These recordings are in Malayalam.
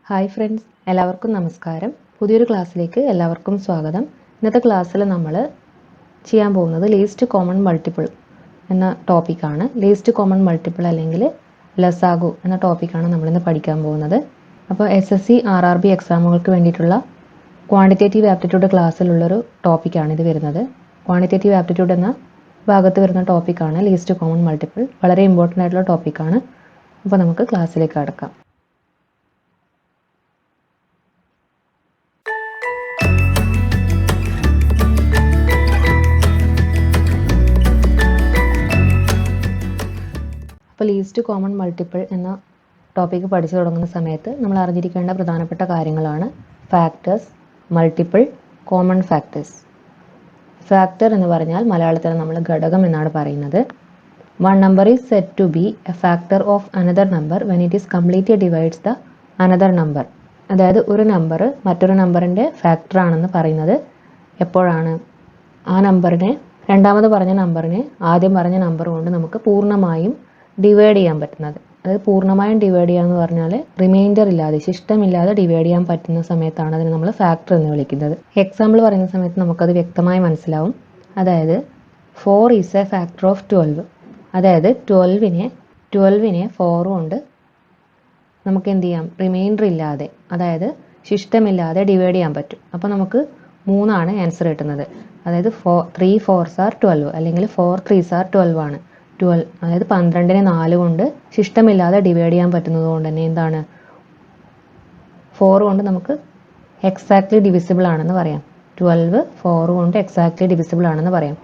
ഹായ് ഫ്രണ്ട്സ്, എല്ലാവർക്കും നമസ്കാരം. പുതിയൊരു ക്ലാസ്സിലേക്ക് എല്ലാവർക്കും സ്വാഗതം. ഇന്നത്തെ ക്ലാസ്സിൽ നമ്മൾ ചെയ്യാൻ പോകുന്നത് ലീസ്റ്റ് കോമൺ മൾട്ടിപ്പിൾ എന്ന ടോപ്പിക്കാണ്. ലീസ്റ്റ് കോമൺ മൾട്ടിപ്പിൾ അല്ലെങ്കിൽ ലസാഗു എന്ന ടോപ്പിക്കാണ് നമ്മളിന്ന് പഠിക്കാൻ പോകുന്നത്. അപ്പോൾ SSC RRB എക്സാമുകൾക്ക് വേണ്ടിയിട്ടുള്ള ക്വാണ്ടിറ്റേറ്റീവ് ആപ്റ്റിറ്റ്യൂഡ് ക്ലാസ്സിലുള്ളൊരു ടോപ്പിക്കാണ് ഇത് വരുന്നത്. ക്വാണ്ടിറ്റേറ്റീവ് ആപ്റ്റിറ്റ്യൂഡ് എന്ന ഭാഗത്ത് വരുന്ന ടോപ്പിക്കാണ് ലീസ്റ്റ് കോമൺ മൾട്ടിപ്പിൾ. വളരെ ഇമ്പോർട്ടൻ്റ് ആയിട്ടുള്ള ടോപ്പിക്കാണ്. അപ്പോൾ നമുക്ക് ക്ലാസ്സിലേക്ക് കടക്കാം. അപ്പോൾ ലീസ്റ്റ് കോമൺ മൾട്ടിപ്പിൾ എന്ന ടോപ്പിക്ക് പഠിച്ചു തുടങ്ങുന്ന സമയത്ത് നമ്മൾ അറിഞ്ഞിരിക്കേണ്ട പ്രധാനപ്പെട്ട കാര്യങ്ങളാണ് factors, multiple, common factors. Factor എന്ന് പറഞ്ഞാൽ മലയാളത്തിൽ നമ്മൾ ഘടകം എന്നാണ് പറയുന്നത്. One number is set to be a factor of another number when it is completely divides the another number. അതായത് ഒരു നമ്പർ മറ്റൊരു നമ്പറിൻ്റെ ഫാക്ടർ ആണെന്ന് പറയുന്നത് എപ്പോഴാണ്? ആ നമ്പറിനെ, രണ്ടാമത് പറഞ്ഞ നമ്പറിനെ ആദ്യം പറഞ്ഞ നമ്പർ കൊണ്ട് നമുക്ക് പൂർണ്ണമായും ഡിവൈഡ് ചെയ്യാൻ പറ്റുന്നത്. അതായത് പൂർണ്ണമായും ഡിവൈഡ് ചെയ്യാന്ന് പറഞ്ഞാൽ റിമൈൻഡർ ഇല്ലാതെ, ശിഷ്ടമില്ലാതെ ഡിവൈഡ് ചെയ്യാൻ പറ്റുന്ന സമയത്താണ് അതിനെ നമ്മൾ ഫാക്ടർ എന്ന് വിളിക്കുന്നത്. എക്സാമ്പിൾ പറയുന്ന സമയത്ത് നമുക്കത് വ്യക്തമായി മനസ്സിലാവും. അതായത് 4 ഈസ് എ ഫാക്ടർ ഓഫ് 12. അതായത് 12നെ 4 കൊണ്ട് നമുക്ക് എന്ത് ചെയ്യാം? റിമൈൻഡർ ഇല്ലാതെ, അതായത് ശിഷ്ടമില്ലാതെ ഡിവൈഡ് ചെയ്യാൻ പറ്റും. അപ്പോൾ നമുക്ക് 3 ആൻസർ കിട്ടുന്നത്. അതായത് 3 4s are 12 അല്ലെങ്കിൽ 4 3s are 12 ആണ്. 12, അതായത് 12നെ 4 കൊണ്ട് ശിഷ്ടമില്ലാതെ ഡിവൈഡ് ചെയ്യാൻ പറ്റുന്നത് കൊണ്ട് തന്നെ എന്താണ്? 4 കൊണ്ട് നമുക്ക് എക്സാക്ട്ലി ഡിവിസിബിൾ ആണെന്ന് പറയാം. 12 4 കൊണ്ട് എക്സാക്ട്ലി ഡിവിസിബിൾ ആണെന്ന് പറയാം.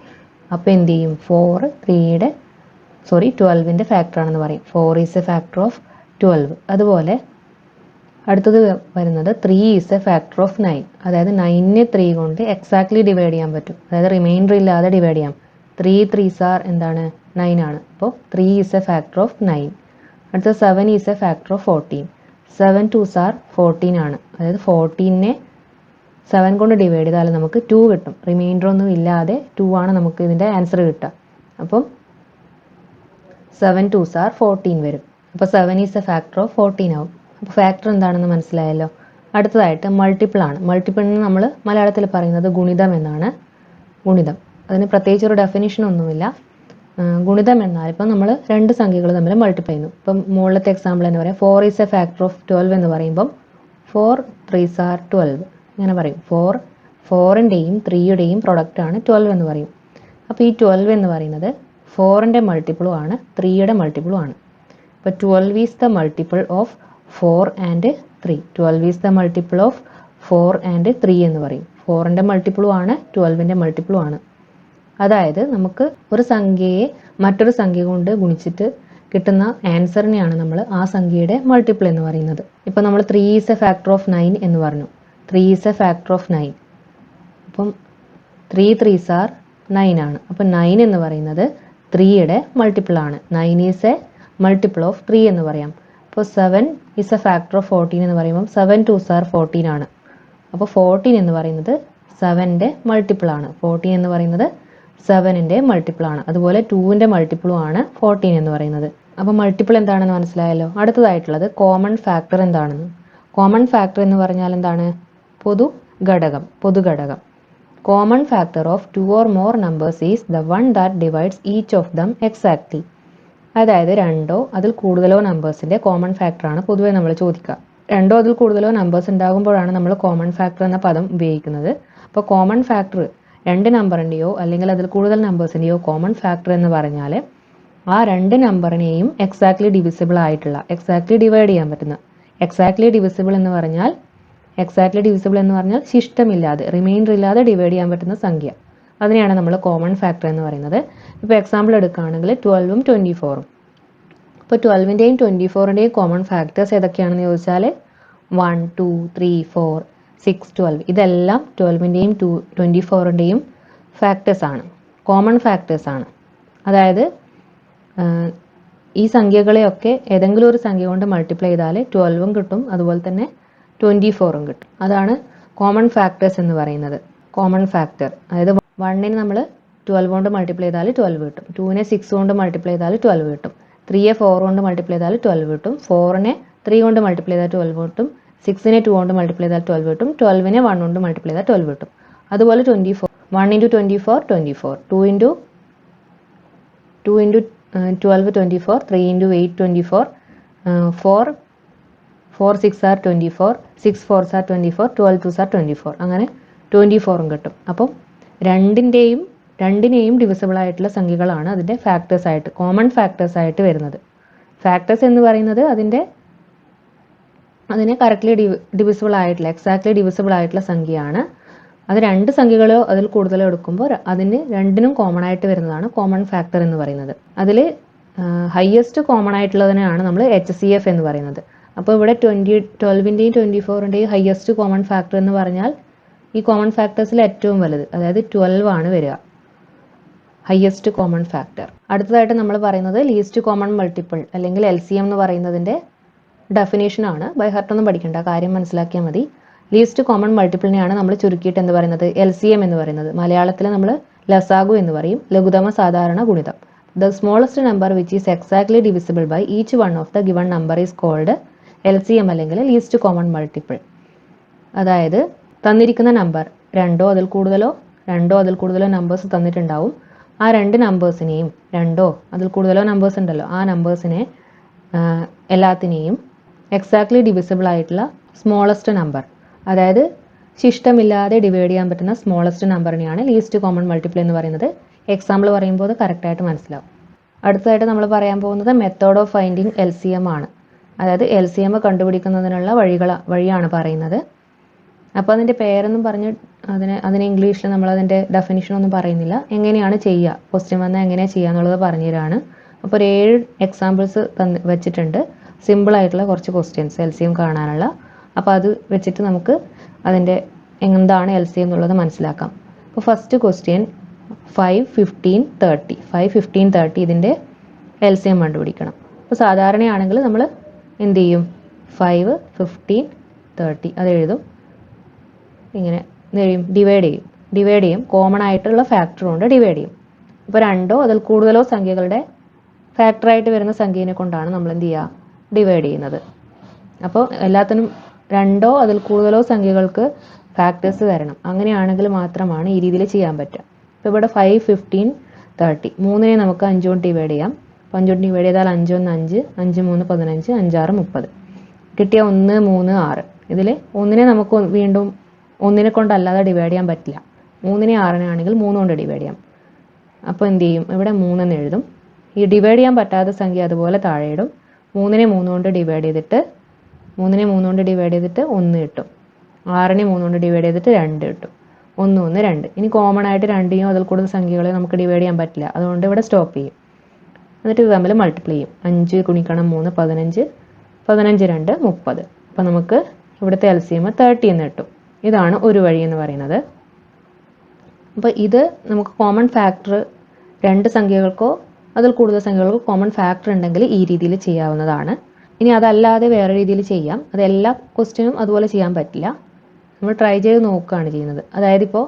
അപ്പോൾ എന്ത് ചെയ്യും? 12ൻ്റെ ഫാക്ടർ ആണെന്ന് പറയും. 4 ഈസ് എ ഫാക്ടർ ഓഫ് 12. അതുപോലെ അടുത്തത് വരുന്നത് 3 ഈസ് എ ഫാക്ടർ ഓഫ് 9. അതായത് 9നെ 3 കൊണ്ട് എക്സാക്ട്ലി ഡിവൈഡ് ചെയ്യാൻ പറ്റും. അതായത് റിമൈൻഡർ ഇല്ലാതെ ഡിവൈഡ് ചെയ്യാം. 3 3s are എന്താണ്? 9 ആണ്. അപ്പോൾ 3 ഈസ് എ ഫാക്ടർ ഓഫ് 9. അടുത്ത 7 is A factor of 14. 7 2s are 14 ആണ്. അതായത് 14നെ 7 കൊണ്ട് ഡിവൈഡ് ചെയ്താൽ നമുക്ക് 2 കിട്ടും. റിമൈൻഡർ ഒന്നും ഇല്ലാതെ 2 ആണ് നമുക്ക് ഇതിൻ്റെ ആൻസർ കിട്ടുക. അപ്പം 7 2s are 14 വരും. അപ്പോൾ 7 ഈസ് എ ഫാക്ടർ ഓഫ് 14 ആവും. അപ്പോൾ ഫാക്ടർ എന്താണെന്ന് മനസ്സിലായല്ലോ. അടുത്തതായിട്ട് മൾട്ടിപ്പിൾ ആണ്. മൾട്ടിപ്പിളിന് നമ്മൾ മലയാളത്തിൽ പറയുന്നത് ഗുണിതം എന്നാണ്. ഗുണിതം, അതിന് പ്രത്യേകിച്ച് ഒരു ഡെഫിനിഷൻ ഒന്നുമില്ല. ഗുണിതം എന്നാൽ ഇപ്പം നമ്മൾ രണ്ട് സംഖ്യകൾ തമ്മിൽ മൾട്ടിപ്ലൈ ചെയ്യുന്നു. ഇപ്പം മുകളിലത്തെ എക്സാമ്പിൾ എന്ന് പറയാം. 4 ഈസ് എ ഫാക്ടർ ഓഫ് 12 എന്ന് പറയുമ്പം 4 3s are 12 ഇങ്ങനെ പറയും. 4ൻ്റെയും 3യുടെയും പ്രൊഡക്റ്റാണ് 12 എന്ന് പറയും. അപ്പോൾ ഈ 12 എന്ന് പറയുന്നത് 4ൻ്റെ മൾട്ടിപ്പിളും ആണ്, 3യുടെ മൾട്ടിപ്പിളും ആണ്. അപ്പോൾ 12 is the multiple of 4 and 3. 12 is the multiple of 4 and 3 എന്ന് പറയും. 4ൻ്റെ മൾട്ടിപ്പിളും ആണ്, 12ൻ്റെ മൾട്ടിപ്പിളും ആണ്. അതായത് നമുക്ക് ഒരു സംഖ്യയെ മറ്റൊരു സംഖ്യ കൊണ്ട് ഗുണിച്ചിട്ട് കിട്ടുന്ന ആൻസറിനെയാണ് നമ്മൾ ആ സംഖ്യയുടെ മൾട്ടിപ്പിൾ എന്ന് പറയുന്നത്. ഇപ്പം നമ്മൾ 3 ഈസ് എ ഫാക്ടർ ഓഫ് 9 എന്ന് പറഞ്ഞു. 3 ഈസ് എ ഫാക്ടർ ഓഫ് 9. അപ്പം 3 3s are 9 ആണ്. അപ്പം 9 എന്ന് പറയുന്നത് 3യുടെ മൾട്ടിപ്പിൾ ആണ്. 9 ഈസ് എ മൾട്ടിപ്പിൾ ഓഫ് 3 എന്ന് പറയാം. അപ്പോൾ 7 ഈസ് എ ഫാക്ടർ ഓഫ് 14 എന്ന് പറയുമ്പം 7 2s are 14 ആണ്. അപ്പോൾ 14 എന്ന് പറയുന്നത് 7ൻ്റെ മൾട്ടിപ്പിൾ ആണ്. 14 എന്ന് പറയുന്നത് 7ൻ്റെ മൾട്ടിപ്പിൾ ആണ്. അതുപോലെ 2ൻ്റെ മൾട്ടിപ്പിളും ആണ് 14 എന്ന് പറയുന്നത്. അപ്പോൾ മൾട്ടിപ്പിൾ എന്താണെന്ന് മനസ്സിലായല്ലോ. അടുത്തതായിട്ടുള്ളത് കോമൺ ഫാക്ടർ എന്താണെന്ന്. കോമൺ ഫാക്ടർ എന്ന് പറഞ്ഞാൽ എന്താണ്? പൊതുഘടകം. Common factor of 2 or more numbers is the one that divides each of them exactly. അതായത് 2ഓ അതിൽ കൂടുതലോ നമ്പേഴ്സിൻ്റെ കോമൺ ഫാക്ടറാണ് പൊതുവെ നമ്മൾ ചോദിക്കുക. 2ഓ അതിൽ കൂടുതലോ നമ്പേഴ്സ് ഉണ്ടാകുമ്പോഴാണ് നമ്മൾ കോമൺ ഫാക്ടർ എന്ന പദം ഉപയോഗിക്കുന്നത്. അപ്പോൾ കോമൺ ഫാക്ടർ 2 നമ്പറിൻ്റെയോ അല്ലെങ്കിൽ അതിൽ കൂടുതൽ നമ്പേഴ്സിൻ്റെയോ കോമൺ ഫാക്ടർ എന്ന് പറഞ്ഞാൽ ആ 2 നമ്പറിനെയും എക്സാക്ട്ലി ഡിവിസിബിൾ ആയിട്ടുള്ള, എക്സാക്ട്ലി ഡിവൈഡ് ചെയ്യാൻ പറ്റുന്ന, എക്സാക്ട്ലി ഡിവിസിബിൾ എന്ന് പറഞ്ഞാൽ ശിഷ്ടമില്ലാതെ, റിമൈൻഡർ ഇല്ലാതെ ഡിവൈഡ് ചെയ്യാൻ പറ്റുന്ന സംഖ്യ, അതിനെയാണ് നമ്മൾ കോമൺ ഫാക്ടർ എന്ന് പറയുന്നത്. ഇപ്പോൾ എക്സാമ്പിൾ എടുക്കുകയാണെങ്കിൽ 12ഉം 24ഉം. ഇപ്പോൾ 12ൻ്റെയും 24ൻ്റെയും കോമൺ ഫാക്ടേഴ്സ് ഏതൊക്കെയാണെന്ന് ചോദിച്ചാൽ 1 2 3 4 6 12. ഇതെല്ലാം 12ൻ്റെയും 24ൻ്റെയും ഫാക്ടേഴ്സ് ആണ്, കോമൺ ഫാക്ടേഴ്സ് ആണ്. അതായത് ഈ സംഖ്യകളെയൊക്കെ ഏതെങ്കിലും ഒരു സംഖ്യ കൊണ്ട് മൾട്ടിപ്ലൈ ചെയ്താൽ 12ഉം കിട്ടും, അതുപോലെ തന്നെ 24ഉം കിട്ടും. അതാണ് കോമൺ ഫാക്ടേഴ്സ് എന്ന് പറയുന്നത്. കോമൺ ഫാക്ടർ അതായത് 1നെ നമ്മൾ 12 കൊണ്ട് മൾട്ടിപ്ലൈ ചെയ്താൽ 12 കിട്ടും. 2നെ 6 കൊണ്ട് മൾട്ടിപ്ലൈ ചെയ്താൽ 12 കിട്ടും. 3യെ 4 കൊണ്ട് മൾട്ടിപ്ലൈ ചെയ്താൽ 12 കിട്ടും. 4നെ 3 കൊണ്ട് മൾട്ടിപ്ലൈ ചെയ്താൽ 12 കിട്ടും. 6നെ 2 കൊണ്ട് മൾട്ടിപ്ലൈ ചെയ്താൽ 12 കിട്ടും. 12നെ 1 കൊണ്ട് മൾട്ടിപ്ലൈ ചെയ്താൽ 12 കിട്ടും. അതുപോലെ 24 1 into 24 24 2 into 12 24 3 into 8 24 4 4 6 are 24 6 4s are 24 12 2s are 24 അങ്ങനെ 24 കിട്ടും. അപ്പം രണ്ടിനെയും ഡിവിസിബിൾ ആയിട്ടുള്ള സംഖ്യകളാണ് അതിൻ്റെ ഫാക്ടേഴ്സ് ആയിട്ട് കോമൺ ഫാക്ടേഴ്സ് ആയിട്ട് വരുന്നത്. ഫാക്ടേഴ്സ് എന്ന് പറയുന്നത് അതിനെ കറക്റ്റ്ലി ഡിവിസിബിൾ ആയിട്ടുള്ള എക്സാക്ട്ലി ഡിവിസിബിൾ ആയിട്ടുള്ള സംഖ്യയാണ്. അത് രണ്ട് സംഖ്യകളോ അതിൽ കൂടുതലോ എടുക്കുമ്പോൾ അതിന് രണ്ടിനും കോമൺ ആയിട്ട് വരുന്നതാണ് കോമൺ ഫാക്ടർ എന്ന് പറയുന്നത്. അതിൽ ഹയസ്റ്റ് കോമൺ ആയിട്ടുള്ളതിനെയാണ് നമ്മൾ HCF എന്ന് പറയുന്നത്. അപ്പോൾ ഇവിടെ 12ൻ്റെയും 24ൻ്റെയും ഹയസ്റ്റ് കോമൺ ഫാക്ടർ എന്ന് പറഞ്ഞാൽ ഈ കോമൺ ഫാക്ടേഴ്സിൽ ഏറ്റവും വലുത്, അതായത് 12 ആണ് വരിക, ഹയസ്റ്റ് കോമൺ ഫാക്ടർ. അടുത്തതായിട്ട് നമ്മൾ പറയുന്നത് ലീസ്റ്റ് കോമൺ മൾട്ടിപ്പിൾ അല്ലെങ്കിൽ LCM എന്ന് പറയുന്നതിൻ്റെ ഡെഫിനേഷൻ ആണ്. ബൈ ഹാർട്ട് ഒന്നും പഠിക്കേണ്ട, കാര്യം മനസ്സിലാക്കിയാൽ മതി. ലീസ്റ്റ് കോമൺ മൾട്ടിപ്പിളിനെയാണ് നമ്മൾ ചുരുക്കിയിട്ട് എന്ന് പറയുന്നത് LCM എന്ന് പറയുന്നത്. മലയാളത്തിൽ നമ്മൾ ലസാഗു എന്ന് പറയും, ലഘുതമ സാധാരണ ഗുണിതം. The smallest number which is exactly divisible by each one of the given number is called LCM അല്ലെങ്കിൽ ലീസ്റ്റ് കോമൺ മൾട്ടിപ്പിൾ. അതായത് തന്നിരിക്കുന്ന നമ്പർ രണ്ടോ അതിൽ കൂടുതലോ നമ്പേഴ്സ് തന്നിട്ടുണ്ടാവും. ആ രണ്ട് നമ്പേഴ്സിനെയും, രണ്ടോ അതിൽ കൂടുതലോ നമ്പേഴ്സ് ഉണ്ടല്ലോ, ആ നമ്പേഴ്സിനെ എല്ലാത്തിനെയും എക്സാക്ട്ലി ഡിവിസിബിൾ ആയിട്ടുള്ള സ്മോളസ്റ്റ് നമ്പർ, അതായത് ശിഷ്ടമില്ലാതെ ഡിവൈഡ് ചെയ്യാൻ പറ്റുന്ന സ്മോളസ്റ്റ് നമ്പറിനെയാണ് ലീസ്റ്റ് കോമൺ മൾട്ടിപ്പിൾ എന്ന് പറയുന്നത്. എക്സാമ്പിൾ പറയുമ്പോൾ അത് കറക്റ്റായിട്ട് മനസ്സിലാവും. അടുത്തതായിട്ട് നമ്മൾ പറയാൻ പോകുന്നത് മെത്തേഡ് ഓഫ് ഫൈൻഡിങ് LCM ആണ്. അതായത് LCM കണ്ടുപിടിക്കുന്നതിനുള്ള വഴിയാണ് പറയുന്നത്. അപ്പോൾ അതിൻ്റെ പേരൊന്നും പറഞ്ഞ് അതിനെ ഇംഗ്ലീഷിൽ നമ്മളതിൻ്റെ ഡെഫിനിഷനൊന്നും പറയുന്നില്ല. എങ്ങനെയാണ് ചെയ്യുക, ക്വസ്റ്റ്യൻ വന്നാൽ എങ്ങനെയാണ് ചെയ്യുക എന്നുള്ളത് പറഞ്ഞു തരാണ്. അപ്പോൾ ഒരു 7 എക്സാമ്പിൾസ് വെച്ചിട്ടുണ്ട്, സിമ്പിളായിട്ടുള്ള കുറച്ച് ക്വസ്റ്റ്യൻസ് LCM കാണാനുള്ള. അപ്പോൾ അത് വെച്ചിട്ട് നമുക്ക് അതിൻ്റെ എന്താണ് LCM എന്നുള്ളത് മനസ്സിലാക്കാം. അപ്പോൾ ഫസ്റ്റ് ക്വസ്റ്റ്യൻ 5 15 30 5 15 30 ഇതിൻ്റെ LCM കണ്ടുപിടിക്കണം. അപ്പോൾ സാധാരണയാണെങ്കിൽ നമ്മൾ എന്ത് ചെയ്യും, 5 15 30 അത് എഴുതും, ഇങ്ങനെ ഡിവൈഡ് ചെയ്യും. കോമൺ ആയിട്ടുള്ള ഫാക്ടർ കൊണ്ട് ഡിവൈഡ് ചെയ്യും. ഇപ്പോൾ രണ്ടോ അതിൽ കൂടുതലോ സംഖ്യകളുടെ ഫാക്ടറായിട്ട് വരുന്ന സംഖ്യേനെ കൊണ്ടാണ് നമ്മൾ എന്ത് ചെയ്യുക, ഡിവൈഡ് ചെയ്യുന്നത്. അപ്പോൾ എല്ലാത്തിനും രണ്ടോ അതിൽ കൂടുതലോ സംഖ്യകൾക്ക് ഫാക്ടേഴ്സ് വരണം. അങ്ങനെയാണെങ്കിൽ മാത്രമാണ് ഈ രീതിയിൽ ചെയ്യാൻ പറ്റുക. ഇപ്പോൾ ഇവിടെ 5 15 30 മൂന്നിനെ നമുക്ക് 5 കൊണ്ട് ഡിവൈഡ് ചെയ്യാം. അപ്പോൾ 5 കൊണ്ട് ഡിവൈഡ് ചെയ്താൽ 5 1 5 5 3 15 5 6 30 കിട്ടിയ 1 3 6. ഇതിൽ ഒന്നിനെ നമുക്ക് വീണ്ടും ഒന്നിനെ കൊണ്ടല്ലാതെ ഡിവൈഡ് ചെയ്യാൻ പറ്റില്ല. 3നെ 6നെ ആണെങ്കിൽ 3 കൊണ്ട് ഡിവൈഡ് ചെയ്യാം. അപ്പോൾ എന്ത് ചെയ്യും, ഇവിടെ 3 എന്ന് എഴുതും. ഈ ഡിവൈഡ് ചെയ്യാൻ പറ്റാത്ത സംഖ്യ അതുപോലെ താഴെ ഇടും. 3നെ 3 കൊണ്ട് ഡിവൈഡ് ചെയ്തിട്ട് 1 കിട്ടും. 6നെ 3 കൊണ്ട് ഡിവൈഡ് ചെയ്തിട്ട് 2 കിട്ടും. 1 1 2. ഇനി കോമൺ ആയിട്ട് 2നെയോ അതിൽ കൂടുതൽ സംഖ്യകളെ നമുക്ക് ഡിവൈഡ് ചെയ്യാൻ പറ്റില്ല, അതുകൊണ്ട് ഇവിടെ സ്റ്റോപ്പ് ചെയ്യും. എന്നിട്ട് ഇത് തമ്മിൽ മൾട്ടിപ്ലൈ ചെയ്യും. 5 ഗുണിക്കണം 3 15 15 2 30. അപ്പോൾ നമുക്ക് ഇവിടുത്തെ LCM 30 എന്ന് കിട്ടും. ഇതാണ് ഒരു വഴി എന്ന് പറയുന്നത്. അപ്പോൾ ഇത് നമുക്ക് കോമൺ ഫാക്ടർ രണ്ട് സംഖ്യകൾക്കോ അതിൽ കൂടുതൽ സംഖ്യകൾക്കോ കോമൺ ഫാക്ടർ ഉണ്ടെങ്കിൽ ഈ രീതിയിൽ ചെയ്യാവുന്നതാണ്. ഇനി അതല്ലാതെ വേറെ രീതിയിൽ ചെയ്യാം. അത് എല്ലാ ക്വസ്റ്റ്യനും അതുപോലെ ചെയ്യാൻ പറ്റില്ല. നമ്മൾ ട്രൈ ചെയ്ത് നോക്കുകയാണ് ചെയ്യുന്നത്. അതായത് ഇപ്പോൾ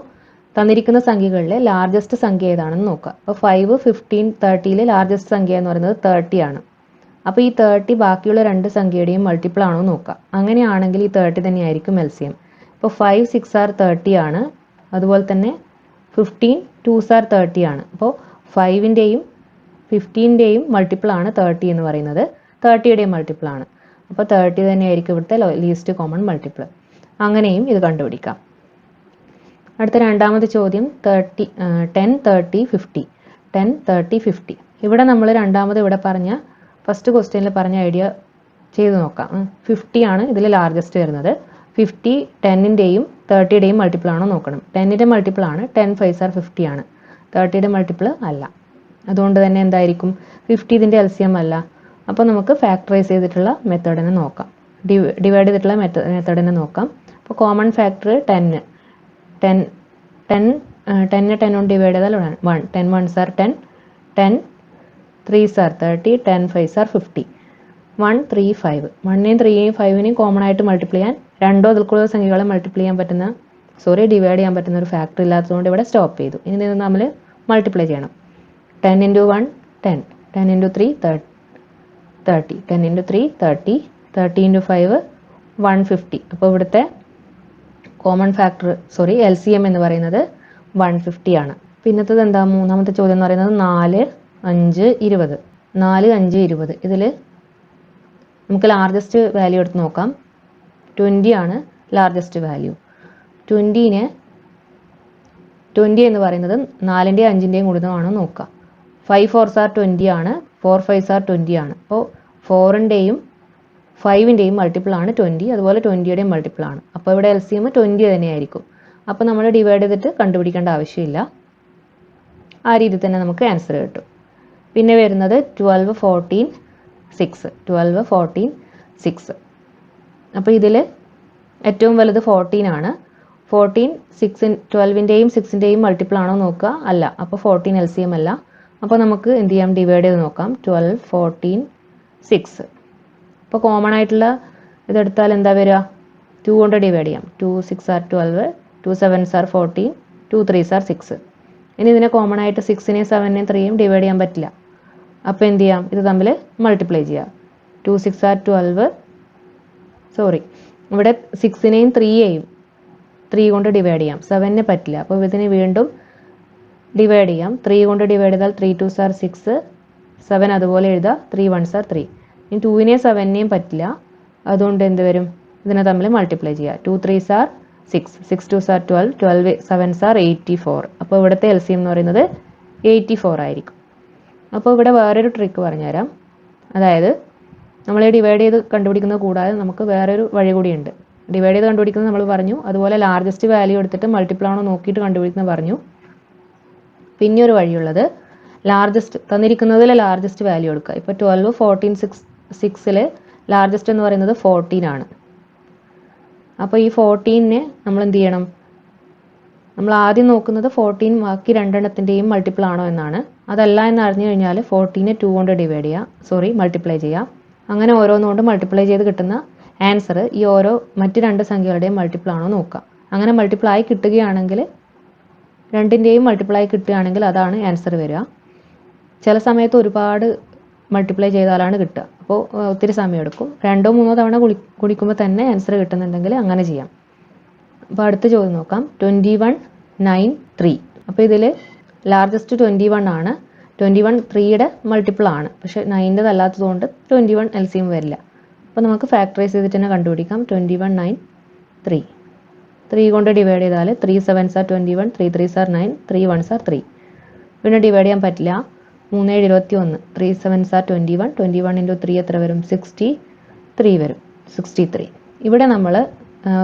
തന്നിരിക്കുന്ന സംഖ്യകളിലെ ലാർജസ്റ്റ് സംഖ്യ ഏതാണെന്ന് നോക്കുക. അപ്പോൾ 5 15 30 ലാർജസ്റ്റ് സംഖ്യ എന്ന് പറയുന്നത് 30 ആണ്. അപ്പോൾ ഈ 30 ബാക്കിയുള്ള രണ്ട് സംഖ്യയുടെയും മൾട്ടിപ്പിൾ ആണോ നോക്കുക. അങ്ങനെയാണെങ്കിൽ ഈ 30 തന്നെയായിരിക്കും LCM. ഇപ്പോൾ 5 6 are 30 ആണ്. അതുപോലെ തന്നെ 15 2s are 30 ആണ്. അപ്പോൾ 5ൻ്റെയും 15ൻ്റെയും മൾട്ടിപ്പിൾ ആണ് 30 എന്ന് പറയുന്നത്, 30യുടെയും മൾട്ടിപ്പിൾ ആണ്. അപ്പോൾ 30 തന്നെയായിരിക്കും ഇവിടുത്തെ ലീസ്റ്റ് കോമൺ മൾട്ടിപ്പിൾ. അങ്ങനെയും ഇത് കണ്ടുപിടിക്കാം. അടുത്ത രണ്ടാമത്തെ ചോദ്യം 10 30 50 10 30 50. ഇവിടെ നമ്മൾ രണ്ടാമത് ഇവിടെ പറഞ്ഞ ഫസ്റ്റ് ക്വസ്റ്റ്യനിൽ പറഞ്ഞ ഐഡിയ ചെയ്ത് നോക്കാം. 50 ആണ് ഇതിൽ ലാർജസ്റ്റ് വരുന്നത്. 50 10ൻ്റെയും 30യുടെയും മൾട്ടിപ്പിൾ ആണോ നോക്കണം. 10ൻ്റെ മൾട്ടിപ്പിൾ ആണ്, 10 5s are 50 ആണ്. 30യുടെ മൾട്ടിപ്പിൾ അല്ല. അതുകൊണ്ട് തന്നെ എന്തായിരിക്കും, 50 ഇതിൻ്റെ LCM അല്ല. അപ്പോൾ നമുക്ക് ഫാക്ടറൈസ് ചെയ്തിട്ടുള്ള മെത്തേഡിനെ നോക്കാം, ഡിവൈഡ് ചെയ്തിട്ടുള്ള മെത്തേഡിനെ നോക്കാം. അപ്പോൾ കോമൺ ഫാക്ടർ 10 കൊണ്ട് ഡിവൈഡ് ചെയ്താൽ 1 10 1s are 10 10 3s are 30 10 5s are 50 1 3 5. 1നെയും 3യെയും 5നെയും common ആയിട്ട് മൾട്ടിപ്ലൈ ചെയ്യാൻ രണ്ടോ അതിൽ കൂടുതൽ സംഖ്യകളെ ഡിവൈഡ് ചെയ്യാൻ പറ്റുന്ന ഒരു ഫാക്ടർ ഇല്ലാത്തതുകൊണ്ട് ഇവിടെ സ്റ്റോപ്പ് ചെയ്തു. ഇനി ഇത് നമ്മൾ മൾട്ടിപ്ലൈ ചെയ്യണം. 10 into 1 10 10 into 3 30 10 into 3 30 30 into 5 150. അപ്പോൾ ഇവിടുത്തെ കോമൺ ഫാക്ടർ LCM എന്ന് പറയുന്നത് 150 ആണ്. പിന്നത്തത് എന്താ, മൂന്നാമത്തെ ചോദ്യം എന്ന് പറയുന്നത് 4, 5, 20. 4, 5, 20 ഇതിൽ നമുക്ക് ലാർജസ്റ്റ് വാല്യൂ എടുത്ത് നോക്കാം. 20 ആണ് ലാർജസ്റ്റ് വാല്യൂ. 20 എന്ന് പറയുന്നത് 4ൻ്റെയും 5ൻ്റെയും ഗുണിതമാണോ നോക്കുക. 5 4s are 20 ആണ്, 4 5s are 20 ആണ്. അപ്പോൾ 4ൻ്റെയും 5ൻ്റെയും മൾട്ടിപ്പിൾ ആണ് 20, അതുപോലെ 20യുടെയും മൾട്ടിപ്പിൾ ആണ്. അപ്പോൾ ഇവിടെ LCM 20 തന്നെയായിരിക്കും. അപ്പോൾ നമ്മൾ ഡിവൈഡ് ചെയ്തിട്ട് കണ്ടുപിടിക്കേണ്ട ആവശ്യമില്ല. ആ രീതിയിൽ തന്നെ നമുക്ക് ആൻസർ കിട്ടും. പിന്നെ വരുന്നത് 12 14 6. 12 14 6. അപ്പോൾ ഇതിൽ ഏറ്റവും വലുത് 14 ആണ്. 14 12ൻ്റെയും 6ൻ്റെയും മൾട്ടിപ്പിൾ ആണോ നോക്കുക. അല്ല. അപ്പോൾ 14 LCM അല്ല. അപ്പോൾ നമുക്ക് എന്ത് ചെയ്യാം, ഡിവൈഡ് ചെയ്ത് നോക്കാം. 12 14 6. അപ്പോൾ കോമൺ ആയിട്ടുള്ള ഇതെടുത്താൽ എന്താ വരിക, 2 കൊണ്ട് ഡിവൈഡ് ചെയ്യാം. 2 6 are 12, 2 7s are 14, 2 3s are 6. ഇനി ഇതിനെ കോമൺ ആയിട്ട് 6നെയും 7നെയും 3യും ഡിവൈഡ് ചെയ്യാൻ പറ്റില്ല. അപ്പോൾ എന്ത് ചെയ്യാം, ഇത് തമ്മിൽ മൾട്ടിപ്ലൈ ചെയ്യാം. 2 6 are 12, ഇവിടെ 6നെയും 3യെയും 3 കൊണ്ട് ഡിവൈഡ് ചെയ്യാം. 7നെ പറ്റില്ല. അപ്പോൾ ഇതിനെ വീണ്ടും ഡിവൈഡ് ചെയ്യാം. 3 കൊണ്ട് ഡിവൈഡ് ചെയ്താൽ 3 2s are 6, 7 അതുപോലെ എഴുതാം. 3 1s are 3. ഇനി 2നെയും 7നെയും പറ്റില്ല. അതുകൊണ്ട് എന്ത് വരും, ഇതിനെ തമ്മിൽ മൾട്ടിപ്ലൈ ചെയ്യുക. 2 3s are 6, 6 2s are 12, 12 7s are 84. അപ്പോൾ ഇവിടുത്തെ LCM എന്ന് പറയുന്നത് 84 ആയിരിക്കും. അപ്പോൾ ഇവിടെ വേറൊരു ട്രിക്ക് പറഞ്ഞുതരാം. അതായത് നമ്മൾ ഡിവൈഡ് ചെയ്ത് കണ്ടുപിടിക്കുന്നത് കൂടാതെ നമുക്ക് വേറൊരു വഴി കൂടിയുണ്ട്. ഡിവൈഡ് ചെയ്ത് കണ്ടുപിടിക്കുന്നത് നമ്മൾ പറഞ്ഞു, അതുപോലെ ലാർജസ്റ്റ് വാല്യൂ എടുത്തിട്ട് മൾട്ടിപ്പിൾ ആണോ നോക്കിയിട്ട് കണ്ടുപിടിക്കുന്നത് പറഞ്ഞു. പിന്നെ ഒരു വഴിയുള്ളത് തന്നിരിക്കുന്നതിൽ ലാർജസ്റ്റ് വാല്യൂ എടുക്കുക. ഇപ്പോൾ 12 14 6ൽ ലാർജസ്റ്റ് എന്ന് പറയുന്നത് 14 ആണ്. അപ്പോൾ ഈ 14നെ നമ്മൾ എന്ത് ചെയ്യണം, നമ്മൾ ആദ്യം നോക്കുന്നത് 14 ബാക്കി രണ്ടെണ്ണത്തിൻ്റെയും മൾട്ടിപ്പിൾ ആണോ എന്നാണ്. അതല്ല എന്ന് അറിഞ്ഞു കഴിഞ്ഞാൽ 14നെ 2 കൊണ്ട് ഡിവൈഡ് ചെയ്യുക, മൾട്ടിപ്ലൈ ചെയ്യാം. അങ്ങനെ ഓരോന്നുകൊണ്ട് മൾട്ടിപ്ലൈ ചെയ്ത് കിട്ടുന്ന ആൻസർ ഈ മറ്റ് രണ്ട് സംഖ്യകളുടെയും മൾട്ടിപ്പിൾ ആണോ നോക്കുക. അങ്ങനെ മൾട്ടിപ്പിൾ ആയി കിട്ടുകയാണെങ്കിൽ, രണ്ടിൻ്റെയും മൾട്ടിപ്പിൾ ആയി കിട്ടുകയാണെങ്കിൽ അതാണ് ആൻസർ വരിക. ചില സമയത്ത് ഒരുപാട് മൾട്ടിപ്ലൈ ചെയ്താലാണ് കിട്ടുക. അപ്പോൾ ഒത്തിരി സമയം എടുക്കും. 2 3 തവണ കുടിക്കുമ്പോൾ തന്നെ ആൻസർ കിട്ടുന്നുണ്ടെങ്കിൽ അങ്ങനെ ചെയ്യാം. അപ്പോൾ അടുത്ത ചോദ്യം നോക്കാം. 21 9 3. അപ്പോൾ ഇതിൽ ലാർജസ്റ്റ് 21 ആണ്. 21 3യുടെ മൾട്ടിപ്പിൾ ആണ്, പക്ഷേ 9ൻ്റെത് അല്ലാത്തതുകൊണ്ട് 21 LCM വരില്ല. അപ്പോൾ നമുക്ക് ഫാക്ടറൈസ് ചെയ്തിട്ട് തന്നെ കണ്ടുപിടിക്കാം. 21 9 3. 3 കൊണ്ട് ഡിവൈഡ് ചെയ്താൽ 3 7s are 21, 3 3s are 9, 3 1s are 3. പിന്നെ ഡിവൈഡ് ചെയ്യാൻ പറ്റില്ല. 3 7 21, 3 7s are 21, 21 × 3 എത്ര വരും, 63 വരും. 63. ഇവിടെ നമ്മൾ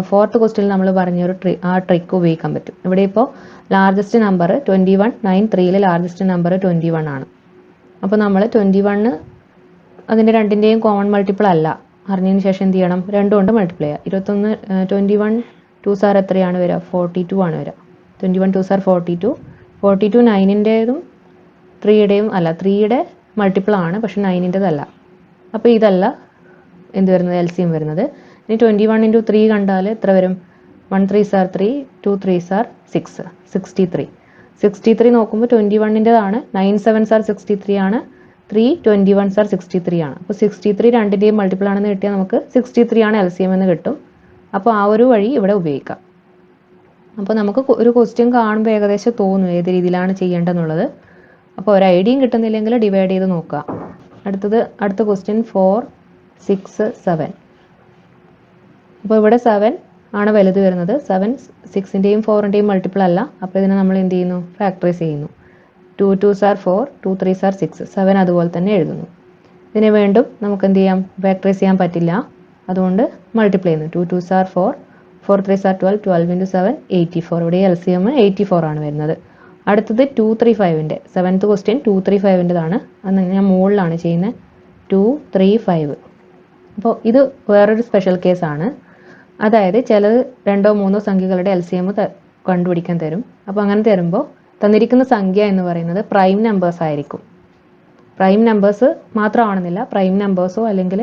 ഫോർത്ത് ക്വസ്റ്റ്യനിൽ നമ്മൾ പറഞ്ഞൊരു ആ ട്രിക്ക് ഉപയോഗിക്കാൻ പറ്റും. ഇവിടെ ഇപ്പോൾ ലാർജസ്റ്റ് നമ്പർ 21 9 3ൽ ലാർജസ്റ്റ് നമ്പർ 21 ആണ്. അപ്പോൾ നമ്മൾ 21 അതിൻ്റെ രണ്ടിൻ്റെയും കോമൺ മൾട്ടിപ്പിൾ അല്ല അറിഞ്ഞതിന് ശേഷം എന്ത് ചെയ്യണം, 2 കൊണ്ട് മൾട്ടിപ്ലൈ ചെയ്യുക. 21 2s are എത്രയാണ് വരിക, 42 ആണ് വരിക. 21 2s are 42. 42 9ൻ്റെതും 3യുടെയും അല്ല, 3യുടെ മൾട്ടിപ്പിൾ ആണ്, പക്ഷെ 9ൻ്റെതല്ല. അപ്പോൾ ഇതല്ല എന്ത് വരുന്നത്, LCM വരുന്നത്. ഇനി 21 × 3 കണ്ടാൽ എത്ര വരും, 1 3s are 3, 2 3s are 6, 63. 63 നോക്കുമ്പോൾ 21ൻ്റെതാണ്, 9 7s are 63 ആണ്, 3 21s are 63 ആണ്. അപ്പോൾ 63 രണ്ടിൻ്റെയും മൾട്ടിപ്പിൾ ആണെന്ന് കിട്ടിയാൽ നമുക്ക് 63 ആണ് LCM എന്ന് കിട്ടും. അപ്പോൾ ആ ഒരു വഴി ഇവിടെ ഉപയോഗിക്കാം. അപ്പോൾ നമുക്ക് ഒരു ക്വസ്റ്റ്യൻ കാണുമ്പോൾ ഏകദേശം തോന്നും ഏത് രീതിയിലാണ് ചെയ്യേണ്ടതെന്നുള്ളത്. അപ്പോൾ ഒരു ഐഡിയയും കിട്ടുന്നില്ലെങ്കിൽ ഡിവൈഡ് ചെയ്ത് നോക്കുക. അടുത്ത ക്വസ്റ്റ്യൻ 4 6 7. അപ്പോൾ ഇവിടെ 7 ആണ് വലുത് വരുന്നത്. 7 6ൻ്റെയും 4ൻ്റെയും മൾട്ടിപ്പിൾ അല്ല. അപ്പോൾ ഇതിനെ നമ്മൾ എന്ത് ചെയ്യുന്നു, ഫാക്ടറൈസ് ചെയ്യുന്നു. 2 2s are 4, 2 3s are 6, 7 അതുപോലെ തന്നെ എഴുതുന്നു. ഇതിനെ വീണ്ടും നമുക്ക് എന്ത് ചെയ്യാം, ഫാക്ടറൈസ് ചെയ്യാൻ പറ്റില്ല. അതുകൊണ്ട് മൾട്ടിപ്ലൈ ചെയ്യുന്നു. 2 2s are 4, 4 3s are 12, 12 × 7 84. ഇവിടെ LCM 84 ആണ് വരുന്നത്. അടുത്തത് 2 3 5ൻ്റെ 7th ക്വസ്റ്റ്യൻ 2 3 5ൻ്റെതാണ്. അത് ഞാൻ മുകളിലാണ് ചെയ്യുന്നത്. 2 3 5. അപ്പോൾ ഇത് വേറൊരു സ്പെഷ്യൽ കേസാണ്. അതായത് ചിലത് 2 3 സംഖ്യകളുടെ LCM കണ്ടുപിടിക്കാൻ തരും. അപ്പോൾ അങ്ങനെ തരുമ്പോൾ തന്നിരിക്കുന്ന സംഖ്യ എന്ന് പറയുന്നത് പ്രൈം നമ്പേഴ്സ് ആയിരിക്കും. പ്രൈം നമ്പേഴ്സ് മാത്രമാണെന്നില്ല, പ്രൈം നമ്പേഴ്സോ അല്ലെങ്കിൽ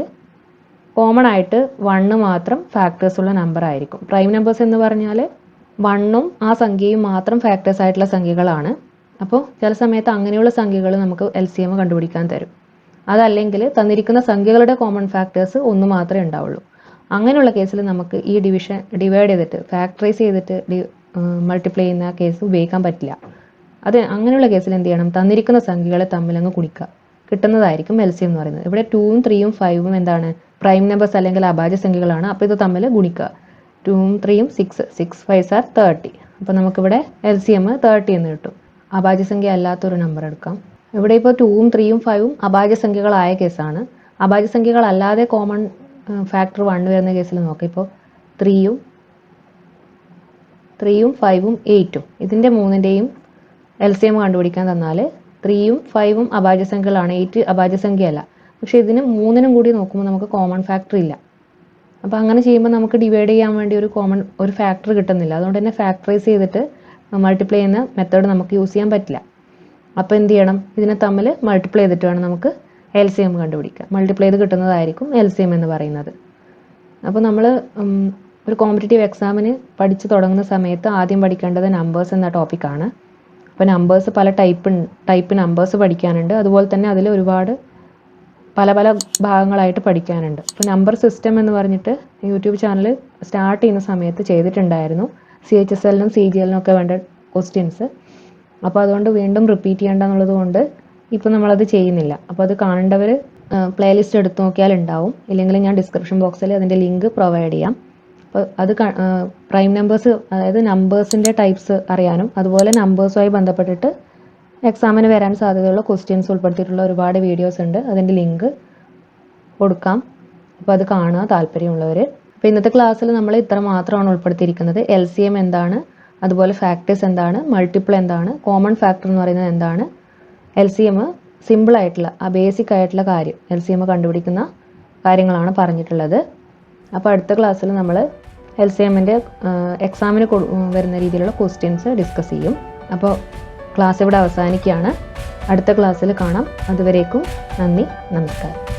കോമൺ ആയിട്ട് 1 മാത്രം ഫാക്ടേഴ്സ് ഉള്ള നമ്പർ ആയിരിക്കും. പ്രൈം നമ്പേഴ്സ് എന്ന് പറഞ്ഞാൽ 1ഉം ആ സംഖ്യയും മാത്രം ഫാക്ടേഴ്സ് ആയിട്ടുള്ള സംഖ്യകളാണ്. അപ്പോൾ ചില സമയത്ത് അങ്ങനെയുള്ള സംഖ്യകൾ നമുക്ക് LCM കണ്ടുപിടിക്കാൻ തരും. അതല്ലെങ്കിൽ തന്നിരിക്കുന്ന സംഖ്യകളുടെ കോമൺ ഫാക്ടേഴ്സ് 1 മാത്രമേ ഉണ്ടാവുള്ളൂ. അങ്ങനെയുള്ള കേസിൽ നമുക്ക് ഈ ഡിവൈഡ് ചെയ്തിട്ട് ഫാക്ടറൈസ് ചെയ്തിട്ട് മൾട്ടിപ്ലൈ ചെയ്യുന്ന കേസ് ഉപയോഗിക്കാൻ പറ്റില്ല. അങ്ങനെയുള്ള കേസിൽ എന്ത് ചെയ്യണം, തന്നിരിക്കുന്ന സംഖ്യകളെ തമ്മിലങ്ങ് ഗുണിക്കുക, കിട്ടുന്നതായിരിക്കും LCM എന്ന് പറയുന്നത്. ഇവിടെ 2ഉം 3ഉം 5ഉം എന്താണ്, പ്രൈം നമ്പേഴ്സ് അല്ലെങ്കിൽ അഭാജ്യ സംഖ്യകളാണ്. അപ്പോൾ ഇത് തമ്മിൽ ഗുണിക്കുക. 2ഉം 3ഉം 6 5s are 30. അപ്പോൾ നമുക്കിവിടെ LCM 30 എന്ന് കിട്ടും. അഭാജ്യ സംഖ്യ അല്ലാത്തൊരു നമ്പർ എടുക്കാം. ഇവിടെ ഇപ്പോൾ 2ഉം 3ഉം 5ഉം അഭാജ്യ സംഖ്യകളായ കേസാണ്. അഭാജ്യ സംഖ്യകളല്ലാതെ കോമൺ ഫാക്ടർ 1 വരുന്ന കേസിൽ നോക്കാം. ഇപ്പോൾ 3ഉം 5ഉം 8ഉം ഇതിൻ്റെ മൂന്നിൻ്റെയും LCM കണ്ടുപിടിക്കാൻ തന്നാൽ 3ഉം 5ഉം അഭാജ്യ സംഖ്യകളാണ്, 8 അഭാജ്യ സംഖ്യയല്ല. പക്ഷേ ഇതിന് മൂന്നിനും കൂടി നോക്കുമ്പോൾ നമുക്ക് കോമൺ ഫാക്ടർ ഇല്ല. അപ്പോൾ അങ്ങനെ ചെയ്യുമ്പോൾ നമുക്ക് ഡിവൈഡ് ചെയ്യാൻ വേണ്ടി ഒരു ഫാക്ടർ കിട്ടുന്നില്ല. അതുകൊണ്ട് തന്നെ ഫാക്ടറൈസ് ചെയ്തിട്ട് മൾട്ടിപ്ലൈ ചെയ്യുന്ന മെത്തേഡ് നമുക്ക് യൂസ് ചെയ്യാൻ പറ്റില്ല. അപ്പോൾ എന്ത് ചെയ്യണം, ഇതിനെ തമ്മിൽ മൾട്ടിപ്ലൈ ചെയ്തിട്ട് വേണം നമുക്ക് LCM കണ്ടുപിടിക്കാം. മൾട്ടിപ്ലൈ ചെയ്ത് കിട്ടുന്നതായിരിക്കും LCM എന്ന് പറയുന്നത്. അപ്പോൾ നമ്മൾ ഒരു കോമ്പറ്റേറ്റീവ് എക്സാമിന് പഠിച്ചു തുടങ്ങുന്ന സമയത്ത് ആദ്യം പഠിക്കേണ്ടത് നമ്പേഴ്സ് എന്ന ടോപ്പിക്കാണ്. അപ്പോൾ നമ്പേഴ്സ് പല ടൈപ്പ് നമ്പേഴ്സ് പഠിക്കാനുണ്ട്. അതുപോലെ തന്നെ അതിൽ ഒരുപാട് പല ഭാഗങ്ങളായിട്ട് പഠിക്കാനുണ്ട്. അപ്പോൾ നമ്പർ സിസ്റ്റം എന്ന് പറഞ്ഞിട്ട് യൂട്യൂബ് ചാനൽ സ്റ്റാർട്ട് ചെയ്യുന്ന സമയത്ത് ചെയ്തിട്ടുണ്ടായിരുന്നു, CHSLനും CGLനും ഒക്കെ വേണ്ട ക്വസ്റ്റ്യൻസ്. അപ്പോൾ അതുകൊണ്ട് വീണ്ടും റിപ്പീറ്റ് ചെയ്യേണ്ടെന്നുള്ളത് കൊണ്ട് ഇപ്പോൾ നമ്മളത് ചെയ്യുന്നില്ല. അപ്പോൾ അത് കാണേണ്ടവർ പ്ലേലിസ്റ്റ് എടുത്ത് നോക്കിയാൽ ഉണ്ടാവും, ഇല്ലെങ്കിൽ ഞാൻ ഡിസ്ക്രിപ്ഷൻ ബോക്സിൽ അതിൻ്റെ ലിങ്ക് പ്രൊവൈഡ് ചെയ്യാം. അപ്പോൾ അത് പ്രൈം നമ്പേഴ്സ്, അതായത് നമ്പേഴ്സിൻ്റെ ടൈപ്സ് അറിയാനും അതുപോലെ നമ്പേഴ്സുമായി ബന്ധപ്പെട്ടിട്ട് എക്സാമിന് വരാൻ സാധ്യതയുള്ള ക്വസ്റ്റ്യൻസ് ഉൾപ്പെടുത്തിയിട്ടുള്ള ഒരുപാട് വീഡിയോസ് ഉണ്ട്. അതിൻ്റെ ലിങ്ക് കൊടുക്കാം. അപ്പോൾ അത് കാണുക താല്പര്യമുള്ളവർ. അപ്പോൾ ഇന്നത്തെ ക്ലാസ്സിൽ നമ്മൾ ഇത്ര മാത്രമാണ് ഉൾപ്പെടുത്തിയിരിക്കുന്നത്. LCM എന്താണ്, അതുപോലെ ഫാക്ടേഴ്സ് എന്താണ്, മൾട്ടിപ്പിൾ എന്താണ്, കോമൺ ഫാക്ടർ എന്ന് പറയുന്നത് എന്താണ്, LCM സിമ്പിളായിട്ടുള്ള ബേസിക് ആയിട്ടുള്ള കാര്യം LCM കണ്ടുപിടിക്കുന്ന കാര്യങ്ങളാണ് പറഞ്ഞിട്ടുള്ളത്. അപ്പോൾ അടുത്ത ക്ലാസ്സിൽ നമ്മൾ LCMൻ്റെ എക്സാമിന് വരുന്ന രീതിയിലുള്ള ക്വസ്റ്റ്യൻസ് ഡിസ്കസ് ചെയ്യും. അപ്പോൾ ക്ലാസ് ഇവിടെ അവസാനിക്കുകയാണ്. അടുത്ത ക്ലാസ്സിൽ കാണാം. അതുവരേക്കും നന്ദി, നമസ്കാരം.